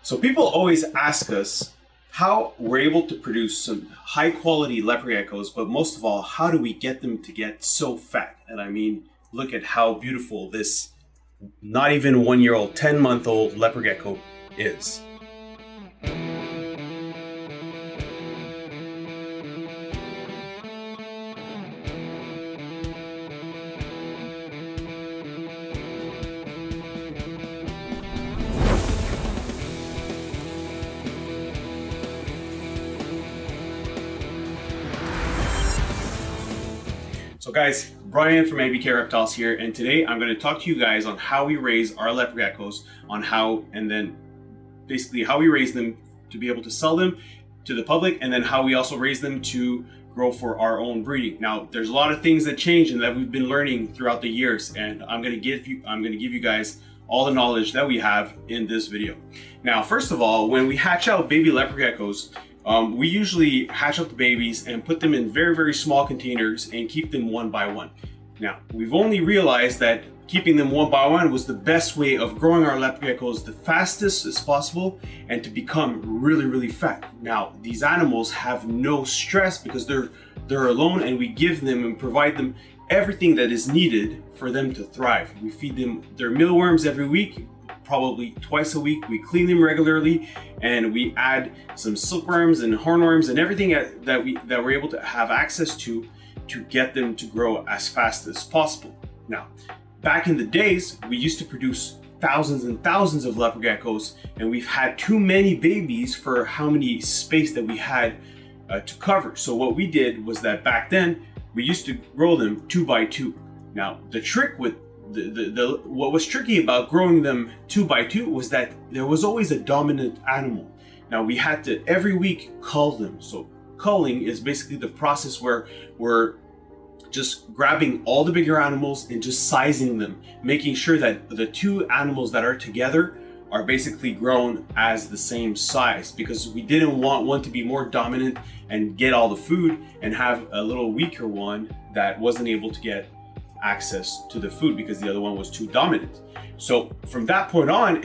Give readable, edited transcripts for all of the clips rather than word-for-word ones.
So people always ask us how we're able to produce some high quality leopard geckos, but most of all, how do we get them to get so fat? And I mean, look at how beautiful this not even 1 year old, 10-month-old leopard gecko is. So guys, Brian from ABK Reptiles here, and today I'm going to talk to you guys on how we raise our leopard geckos, on how, and then basically how we raise them to be able to sell them to the public, and then how we also raise them to grow for our own breeding. Now, there's a lot of things that change and that we've been learning throughout the years, and I'm going to give you guys all the knowledge that we have in this video. Now, first of all, when we hatch out baby leopard geckos, we usually hatch out the babies and put them in very, very small containers and keep them one by one. Now, we've only realized that keeping them one by one was the best way of growing our leopard geckos the fastest as possible and to become really, really fat. Now, these animals have no stress because they're alone, and we give them and provide them everything that is needed for them to thrive. We feed them their mealworms every week, probably twice a week. We clean them regularly, and we add some silkworms and hornworms and everything that we're able to have access to get them to grow as fast as possible. Now, back in the days, we used to produce thousands and thousands of leopard geckos, and we've had too many babies for how many space that we had to cover. So what we did was that back then we used to grow them 2 by 2. Now, the trick with what was tricky about growing them 2 by 2 was that there was always a dominant animal. Now, we had to every week cull them. So culling is basically the process where we're just grabbing all the bigger animals and just sizing them, making sure that the two animals that are together are basically grown as the same size, because we didn't want one to be more dominant and get all the food and have a little weaker one that wasn't able to get access to the food because the other one was too dominant. So from that point on,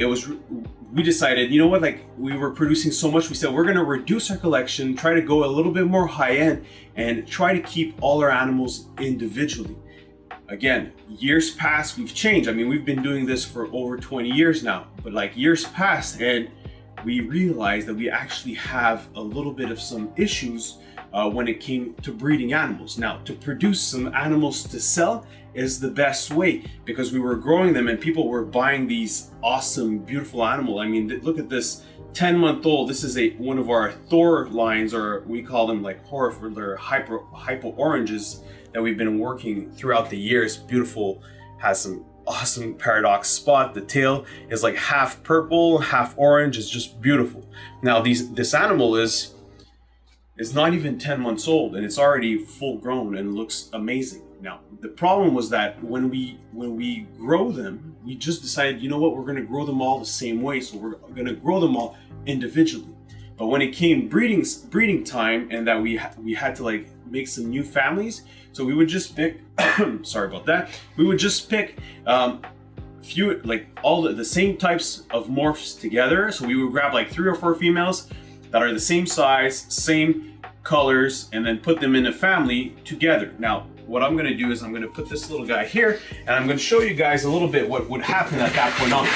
we decided, you know what, like, we were producing so much, we said we're going to reduce our collection, try to go a little bit more high end, and try to keep all our animals individually. Again, years past, we've changed. I mean, we've been doing this for over 20 years now, but like years passed, and we realized that we actually have a little bit of some issues when it came to breeding animals. Now, to produce some animals to sell is the best way, because we were growing them and people were buying these awesome, beautiful animals. I mean, look at this 10-month-old. This is one of our Thor lines, or we call them like hypo oranges, that we've been working throughout the years. Beautiful, has some awesome paradox spot. The tail is like half purple, half orange. It's just beautiful. Now, this animal is not even 10 months old, and it's already full grown and looks amazing. Now, the problem was that when we grow them, we just decided, you know what, we're going to grow them all the same way, so we're going to grow them all individually. But when it came breeding time, and that we had to like make some new families, so we would just pick sorry about that, we would just pick few, like all the same types of morphs together. So we would grab like 3 or 4 females that are the same size, same colors, and then put them in a family together. Now, what I'm going to do is I'm going to put this little guy here, and I'm going to show you guys a little bit what would happen at that point on.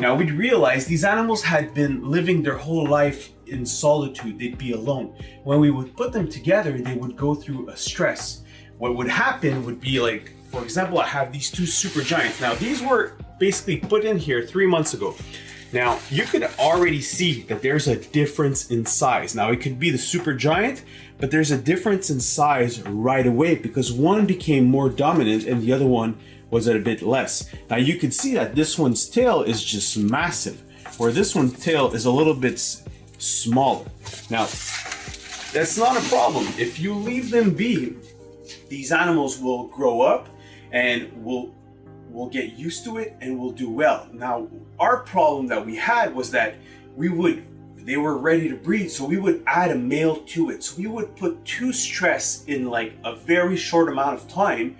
Now, we'd realize these animals had been living their whole life in solitude. They'd be alone. When we would put them together, they would go through a stress. What would happen would be, like, for example, I have these 2 super giants. Now, these were basically put in here 3 months ago. Now, you could already see that there's a difference in size. Now, it could be the super giant, but there's a difference in size right away because one became more dominant and the other one was a bit less. Now, you can see that this one's tail is just massive, where this one's tail is a little bit smaller. Now, that's not a problem. If you leave them be, these animals will grow up and will get used to it and will do well. Now, our problem that we had was that they were ready to breed, so we would add a male to it. So we would put 2 stress in like a very short amount of time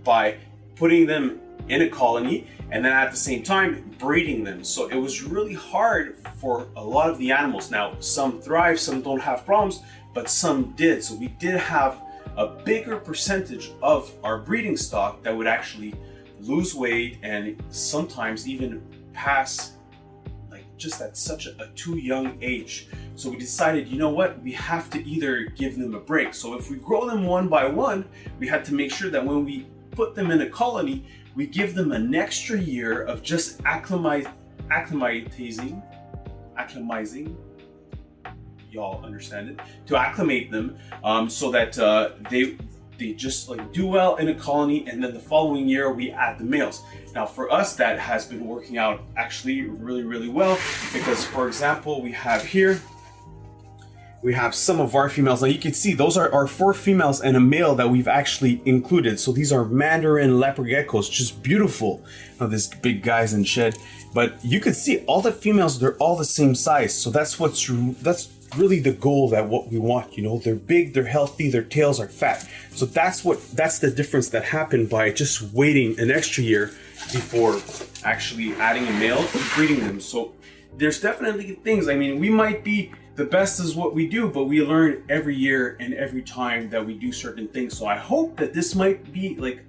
by putting them in a colony, and then at the same time breeding them. So it was really hard for a lot of the animals. Now, some thrive, some don't have problems, but some did. So we did have a bigger percentage of our breeding stock that would actually lose weight and sometimes even pass like just at such a too young age. So we decided, you know what, we have to either give them a break. So if we grow them one by one, we had to make sure that when we put them in a colony, we give them an extra year of just acclimatizing, y'all understand it, to acclimate them, so that they just like do well in a colony, and then the following year we add the males. Now for us, that has been working out actually really well, because for example, we have here, we have some of our females. Now you can see those are our 4 females and a male that we've actually included. So these are Mandarin leopard geckos, just beautiful. Now this big guys in shed, but you can see all the females, they're all the same size. So that's really the goal, that what we want, you know, they're big, they're healthy, their tails are fat. So that's the difference that happened by just waiting an extra year before actually adding a male and breeding them. So there's definitely things, I mean, we might be the best is what we do, but we learn every year and every time that we do certain things. So I hope that this might be like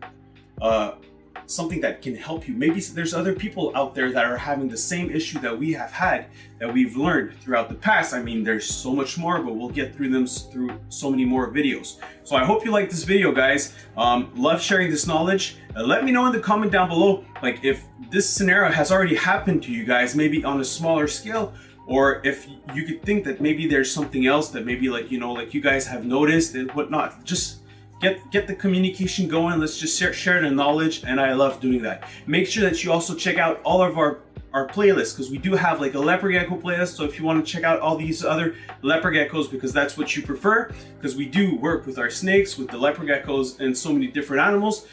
something that can help you. Maybe there's other people out there that are having the same issue that we have had, that we've learned throughout the past. I mean, there's so much more, but we'll get through them through so many more videos. So I hope you like this video, guys. Love sharing this knowledge. Let me know in the comment down below, like if this scenario has already happened to you guys, maybe on a smaller scale, or if you could think that maybe there's something else that maybe like, you know, like you guys have noticed and whatnot. Just get the communication going. Let's just share the knowledge, and I love doing that. Make sure that you also check out all of our playlists, because we do have like a leopard gecko playlist. So if you want to check out all these other leopard geckos, because that's what you prefer, because we do work with our snakes, with the leopard geckos, and so many different animals,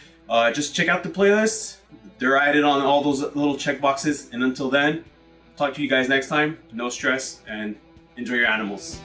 just check out the playlist. They're added on all those little check boxes. And until then, talk to you guys next time. No stress, and enjoy your animals.